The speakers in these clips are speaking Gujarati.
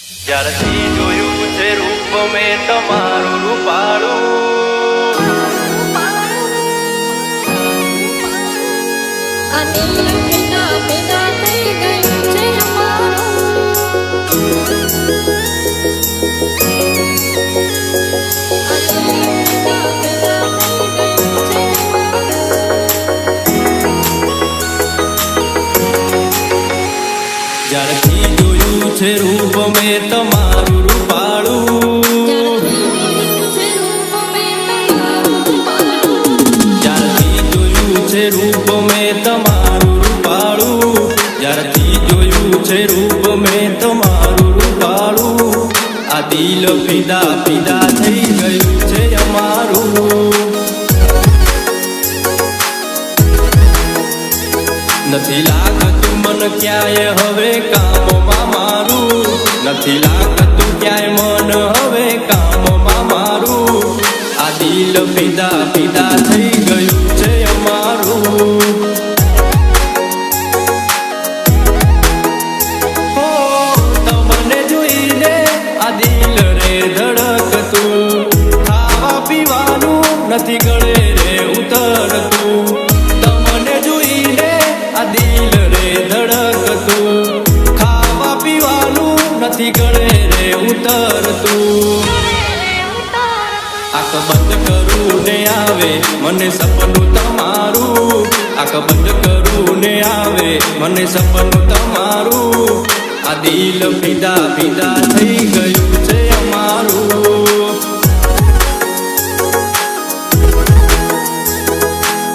જ્યારથી જોયું છે રૂપ મેં તમારું રૂપાળું, અને પેદા પેદા થઈ ગયું છે જ્યારથી જોયું છે રૂપ મેં તમારું રૂપાળું, જ્યારથી જોયું છે રૂપ મેં તમારું રૂપાળું, જ્યારથી જોયું છે રૂપ મેં તમારું રૂપાળું, આ દિલ ફિદા ફિદા થઈ ગયું છે અમારું. નથી લાગતું મન ક્યાંય હવે કામમાં મારું, નથી લાગતું ક્યાંય મન હવે કામમાં મારું, આ દિલ ફિદા ફિદા થઈ ગયું છે અમારું. હો તમને જોઈને આ દિલ રે ધડકતું, ખાવા પીવાનું નથી ગળે રે ઉતરતું, તમને જોઈને આ દિલ રે ધડકતું, ખાવા પીવાનું નથી ગળે રે ઉતરતું. આંખ બંધ કરું ને આવે મને સપનું તમારું, આંખ બંધ કરું ને આવે મને સપનું તમારું, આ દિલ ફિદા ફિદા થઈ ગયું છે અમારું.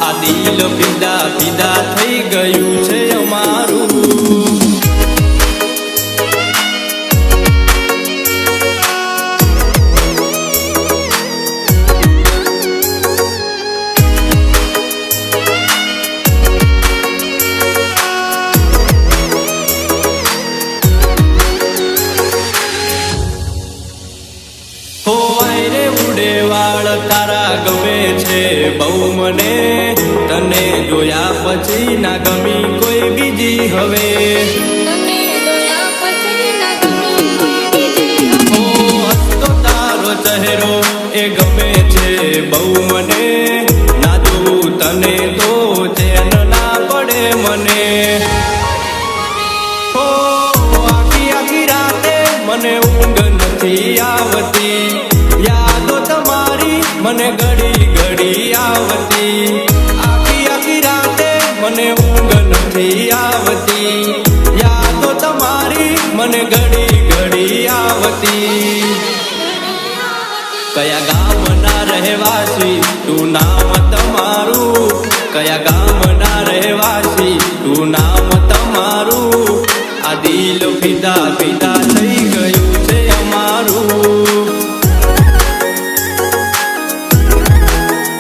આ દિલ ફિદા ફિદા થઈ ગયું છે અમારું. હો આયરે ઉડે વાળ તારા ગમે છે બહુ મને, તને જોયા પછી ના ગમી કોઈ બીજી હવે. હો હસતો તારો ચહેરો એ ગમે છે બહુ મને, ના જોઉં તને તો ચેન ના પડે મને. હો આખી આખી રાતે મને ઊંઘ નથી આવતી, યાદો તમારી મને ઘડી ઘડી આવતી, આખી આખી રાતે મને ઊંઘ નથી આવતી, યાદો તમારી મને ઘડી ઘડી આવતી. કયા ગામના રહેવાસી તું નામ તમારું, કયા ગામના રહેવાસી તું નામ તમારું, આ દિલ ફિદા ફિદા થઈ ગયું છે અમારું.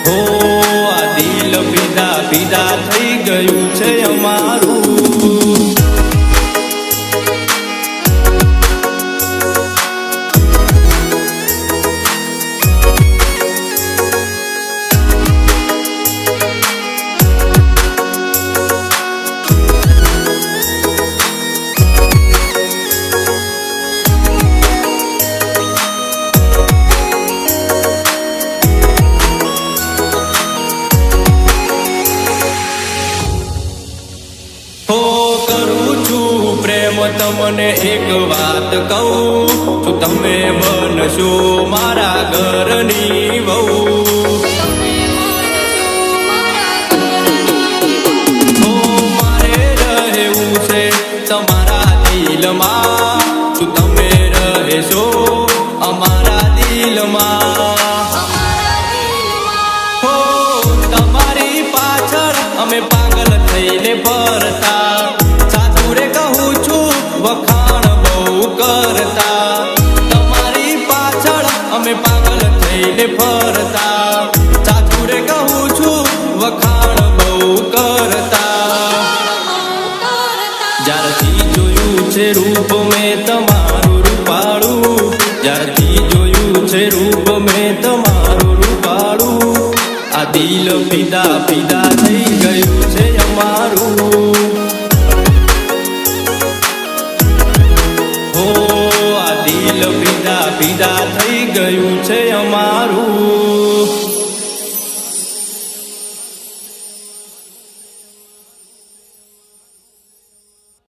હો આ દિલ ફિદા ફિદા થઈ ગયું છે અમારું. પ્રેમ તમને એક વાત કહું, શું તમે બનશો મારા ઘરની વહુ. હો મારે રહેવું છે તમારા દિલમાં, શું તમે રહેશો અમારા દિલમાં. હો તમારી પાછળ અમે પાગલ થઈને ફરતા, વખાણ બહુ કરતા, તમારી પાછળ અમે પાગલ થઈને ફરતા, સાચું રે કહું છું વખાણ બહુ કરતા. જ્યારથી જોયું છે રૂપ મેં તમારું રૂપાળું, જ્યારથી જોયું છે રૂપ મેં તમારું રૂપાળું, આ દિલ ફિદા ફિદા થઈ ગયું છે અમારું. દિલ પીડા પીડા થઈ ગયું છે અમારું.